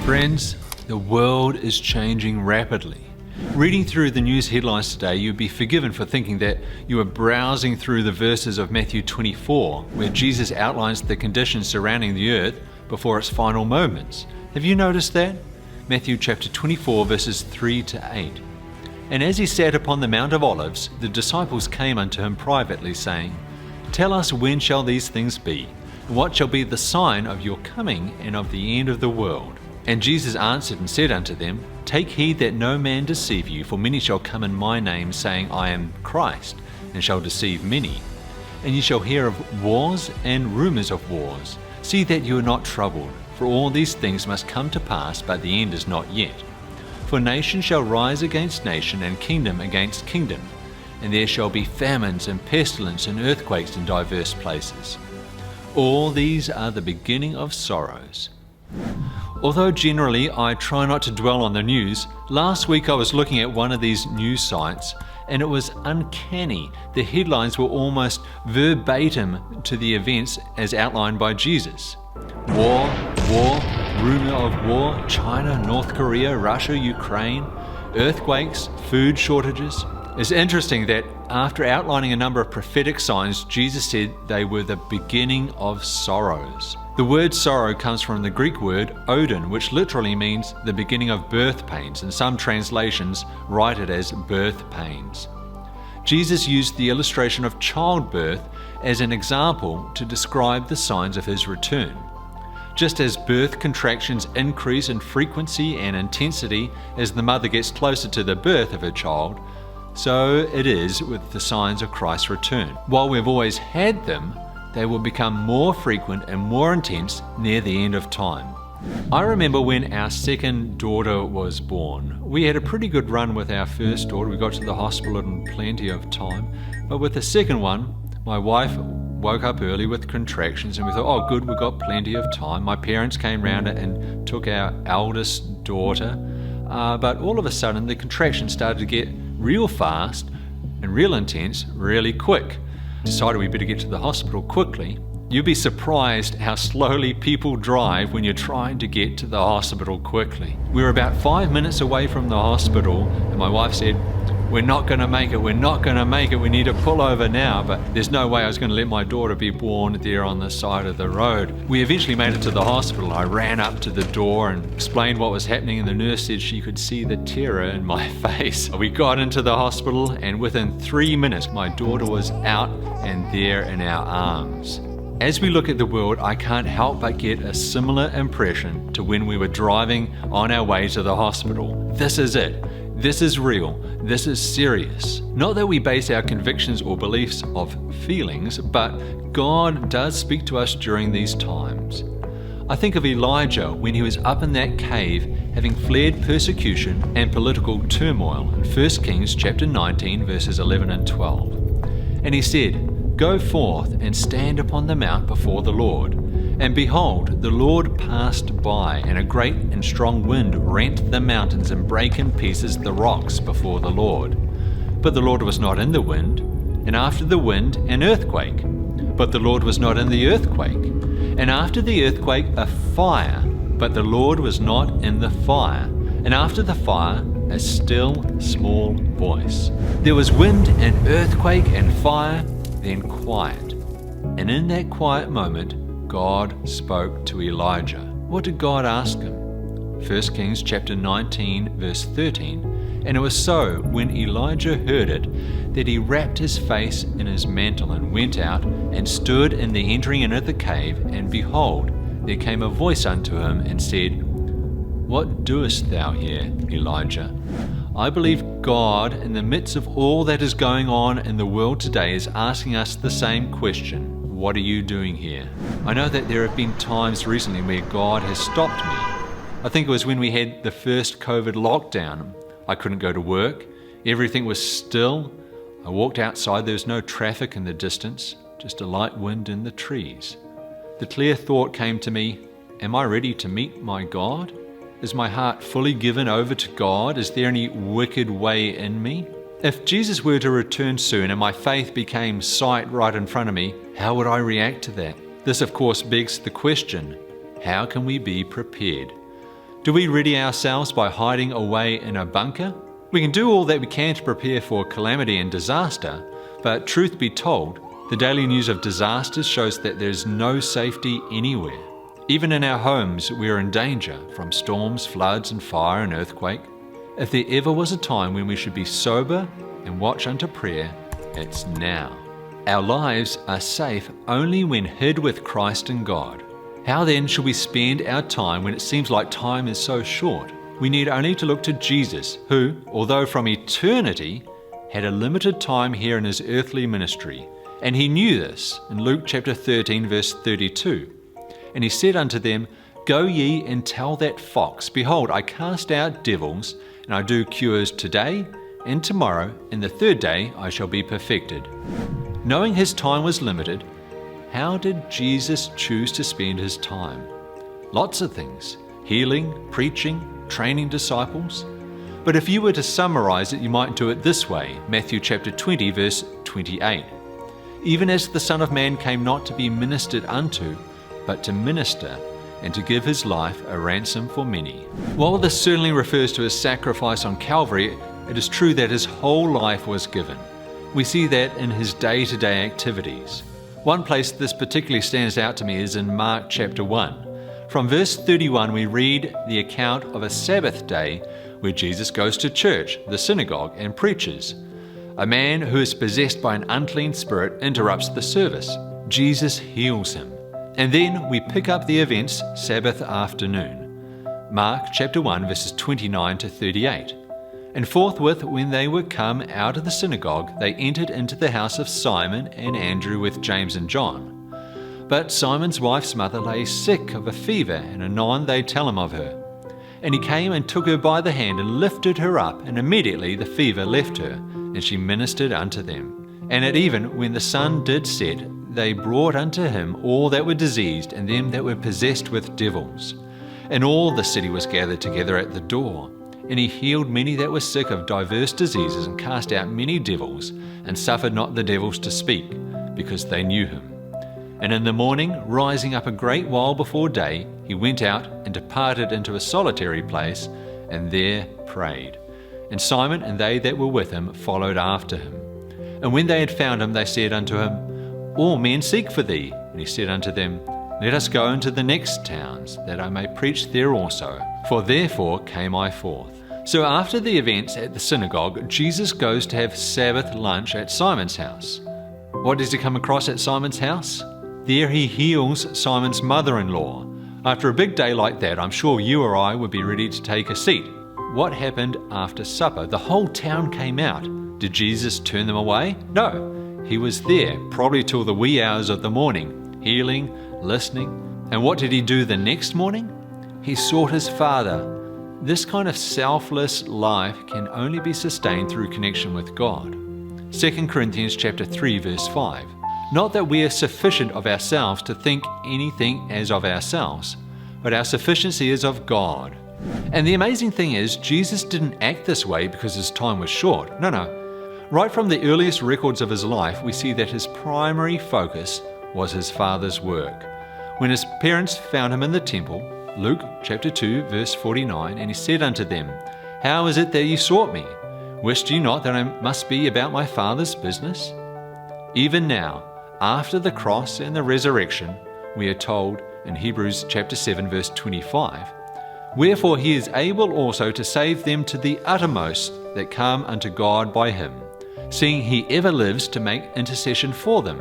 Friends, the world is changing rapidly. Reading through the news headlines today, you'd be forgiven for thinking that you are browsing through the verses of Matthew 24, where Jesus outlines the conditions surrounding the earth before its final moments. Have you noticed that? Matthew chapter 24, verses 3 to 8. And as he sat upon the Mount of Olives, the disciples came unto him privately, saying, Tell us, when shall these things be? And what shall be the sign of your coming and of the end of the world? And Jesus answered and said unto them, Take heed that no man deceive you, for many shall come in my name, saying, I am Christ, and shall deceive many. And ye shall hear of wars and rumours of wars. See that you are not troubled, for all these things must come to pass, but the end is not yet. For nation shall rise against nation, and kingdom against kingdom. And there shall be famines and pestilence and earthquakes in diverse places. All these are the beginning of sorrows. Although generally I try not to dwell on the news, last week I was looking at one of these news sites and it was uncanny. The headlines were almost verbatim to the events as outlined by Jesus. War, rumour of war, China, North Korea, Russia, Ukraine, earthquakes, food shortages. It's interesting that after outlining a number of prophetic signs, Jesus said they were the beginning of sorrows. The word sorrow comes from the Greek word odin, which literally means the beginning of birth pains, and some translations write it as birth pains. Jesus used the illustration of childbirth as an example to describe the signs of his return. Just as birth contractions increase in frequency and intensity as the mother gets closer to the birth of her child, so it is with the signs of Christ's return. While we've always had them, they will become more frequent and more intense near the end of time. I remember when our second daughter was born. We had a pretty good run with our first daughter. We got to the hospital in plenty of time. But with the second one, my wife woke up early with contractions and we thought, oh good, we've got plenty of time. My parents came round and took our eldest daughter. But all of a sudden the contractions started to get real fast and real intense, really quick. Decided we better get to the hospital quickly. You'd be surprised how slowly people drive when you're trying to get to the hospital quickly. We were about 5 minutes away from the hospital and my wife said, we're not going to make it, we need to pull over now. But there's no way I was going to let my daughter be born there on the side of the road. We eventually made it to the hospital. I ran up to the door and explained what was happening, and the nurse said she could see the terror in my face. We got into the hospital and within 3 minutes my daughter was out and there in our arms. As we look at the world, I can't help but get a similar impression to when we were driving on our way to the hospital. This is it. This is real. This is serious. Not that we base our convictions or beliefs off feelings, but God does speak to us during these times. I think of Elijah when he was up in that cave, having fled persecution and political turmoil in 1 Kings chapter 19, verses 11 and 12. And he said, Go forth and stand upon the mount before the Lord. And behold, the Lord passed by, and a great and strong wind rent the mountains and brake in pieces the rocks before the Lord. But the Lord was not in the wind, and after the wind an earthquake. But the Lord was not in the earthquake. And after the earthquake a fire, but the Lord was not in the fire. And after the fire a still small voice. There was wind and earthquake and fire, then quiet. And in that quiet moment, God spoke to Elijah. What did God ask him? 1 Kings chapter 19, verse 13. And it was so, when Elijah heard it, that he wrapped his face in his mantle and went out and stood in the entering in of the cave. And behold, there came a voice unto him and said, What doest thou here, Elijah? I believe God, in the midst of all that is going on in the world today, is asking us the same question. What are you doing here? I know that there have been times recently where God has stopped me. I think it was when we had the first COVID lockdown. I couldn't go to work. Everything was still. I walked outside. There was no traffic in the distance, just a light wind in the trees. The clear thought came to me, am I ready to meet my God? Is my heart fully given over to God? Is there any wicked way in me? If Jesus were to return soon and my faith became sight right in front of me, how would I react to that? This, of course, begs the question, how can we be prepared? Do we ready ourselves by hiding away in a bunker? We can do all that we can to prepare for calamity and disaster, but truth be told, the daily news of disasters shows that there's no safety anywhere. Even in our homes, we are in danger from storms, floods, and fire and earthquake. If there ever was a time when we should be sober and watch unto prayer, it's now. Our lives are safe only when hid with Christ and God. How then should we spend our time when it seems like time is so short? We need only to look to Jesus, who, although from eternity, had a limited time here in his earthly ministry. And he knew this in Luke chapter 13, verse 32. And he said unto them, Go ye and tell that fox, Behold, I cast out devils, and I do cures today and tomorrow, and the third day I shall be perfected. Knowing his time was limited, how did Jesus choose to spend his time? Lots of things: healing, preaching, training disciples. But if you were to summarize it, you might do it this way: Matthew chapter 20, verse 28. Even as the Son of Man came not to be ministered unto, but to minister, and to give his life a ransom for many. While this certainly refers to his sacrifice on Calvary, it is true that his whole life was given. We see that in his day-to-day activities. One place this particularly stands out to me is in Mark chapter 1. From verse 31 we read the account of a Sabbath day where Jesus goes to church, the synagogue, and preaches. A man who is possessed by an unclean spirit interrupts the service. Jesus heals him. And then we pick up the events Sabbath afternoon. Mark chapter 1 verses 29 to 38. And forthwith when they were come out of the synagogue, they entered into the house of Simon and Andrew with James and John. But Simon's wife's mother lay sick of a fever, and anon they tell him of her. And he came and took her by the hand and lifted her up, and immediately the fever left her, and she ministered unto them. And at even when the sun did set, they brought unto him all that were diseased, and them that were possessed with devils. And all the city was gathered together at the door. And he healed many that were sick of divers diseases, and cast out many devils, and suffered not the devils to speak, because they knew him. And in the morning, rising up a great while before day, he went out and departed into a solitary place, and there prayed. And Simon and they that were with him followed after him. And when they had found him, they said unto him, All men seek for thee. And he said unto them, Let us go into the next towns, that I may preach there also. For therefore came I forth. So after the events at the synagogue, Jesus goes to have Sabbath lunch at Simon's house. What does he come across at Simon's house? There he heals Simon's mother-in-law. After a big day like that, I'm sure you or I would be ready to take a seat. What happened after supper? The whole town came out. Did Jesus turn them away? No. He was there, probably till the wee hours of the morning, healing, listening. And what did he do the next morning? He sought his Father. This kind of selfless life can only be sustained through connection with God. 2 Corinthians chapter 3 verse 5. Not that we are sufficient of ourselves to think anything as of ourselves, but our sufficiency is of God. And the amazing thing is, Jesus didn't act this way because his time was short. No. Right from the earliest records of his life, we see that his primary focus was his Father's work. When his parents found him in the temple, Luke chapter 2 verse 49, and he said unto them, How is it that ye sought me? Wist ye not that I must be about my Father's business? Even now, after the cross and the resurrection, we are told in Hebrews chapter 7 verse 25, Wherefore he is able also to save them to the uttermost that come unto God by him, seeing he ever lives to make intercession for them.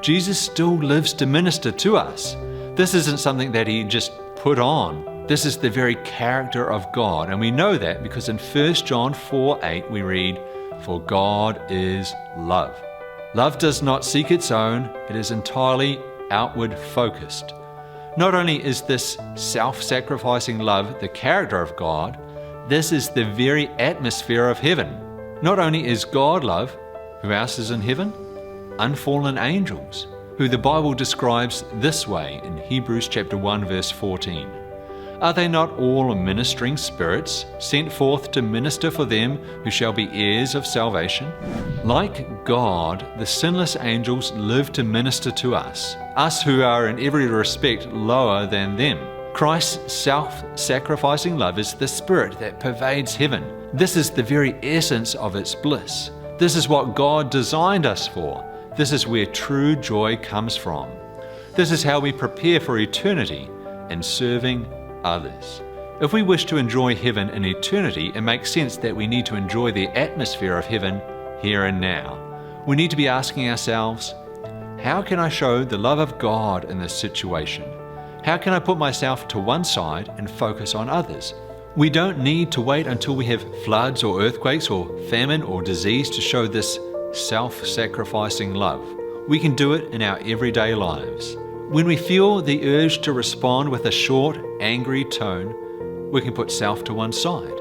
Jesus still lives to minister to us. This isn't something that he just put on. This is the very character of God, and we know that because in 1 John 4:8 we read, For God is love. Love does not seek its own, it is entirely outward focused. Not only is this self-sacrificing love the character of God, this is the very atmosphere of heaven. Not only is God love, who else is in heaven? Unfallen angels, who the Bible describes this way in Hebrews chapter 1 verse 14. Are they not all ministering spirits, sent forth to minister for them who shall be heirs of salvation? Like God, the sinless angels live to minister to us who are in every respect lower than them. Christ's self-sacrificing love is the spirit that pervades heaven. This is the very essence of its bliss. This is what God designed us for. This is where true joy comes from. This is how we prepare for eternity in serving others. If we wish to enjoy heaven in eternity, it makes sense that we need to enjoy the atmosphere of heaven here and now. We need to be asking ourselves, how can I show the love of God in this situation? How can I put myself to one side and focus on others? We don't need to wait until we have floods or earthquakes or famine or disease to show this self-sacrificing love. We can do it in our everyday lives. When we feel the urge to respond with a short, angry tone, we can put self to one side.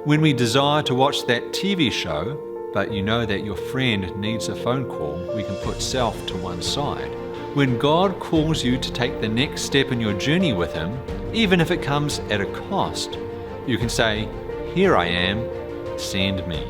When we desire to watch that TV show, but you know that your friend needs a phone call, we can put self to one side. When God calls you to take the next step in your journey with Him, even if it comes at a cost, you can say, "Here I am, send me."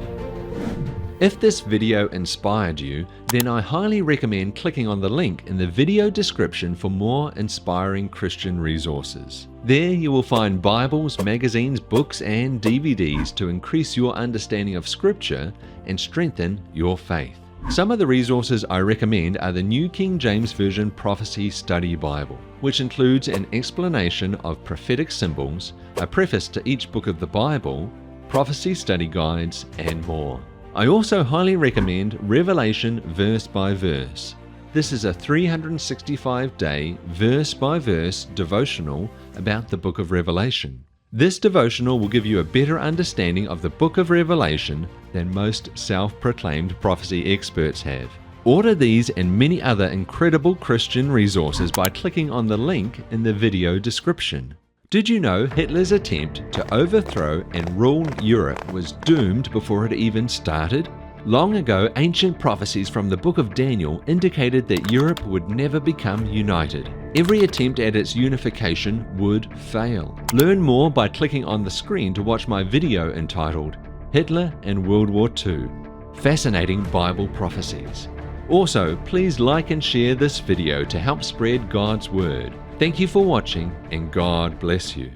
If this video inspired you, then I highly recommend clicking on the link in the video description for more inspiring Christian resources. There you will find Bibles, magazines, books, and DVDs to increase your understanding of Scripture and strengthen your faith. Some of the resources I recommend are the New King James Version Prophecy Study Bible, which includes an explanation of prophetic symbols, a preface to each book of the Bible, prophecy study guides, and more. I also highly recommend Revelation Verse by Verse. This is a 365-day, verse-by-verse devotional about the book of Revelation. This devotional will give you a better understanding of the book of Revelation than most self-proclaimed prophecy experts have. Order these and many other incredible Christian resources by clicking on the link in the video description. Did you know Hitler's attempt to overthrow and rule Europe was doomed before it even started? Long ago, ancient prophecies from the book of Daniel indicated that Europe would never become united. Every attempt at its unification would fail. Learn more by clicking on the screen to watch my video entitled Hitler and World War II, Fascinating Bible Prophecies. Also, please like and share this video to help spread God's Word. Thank you for watching, and God bless you.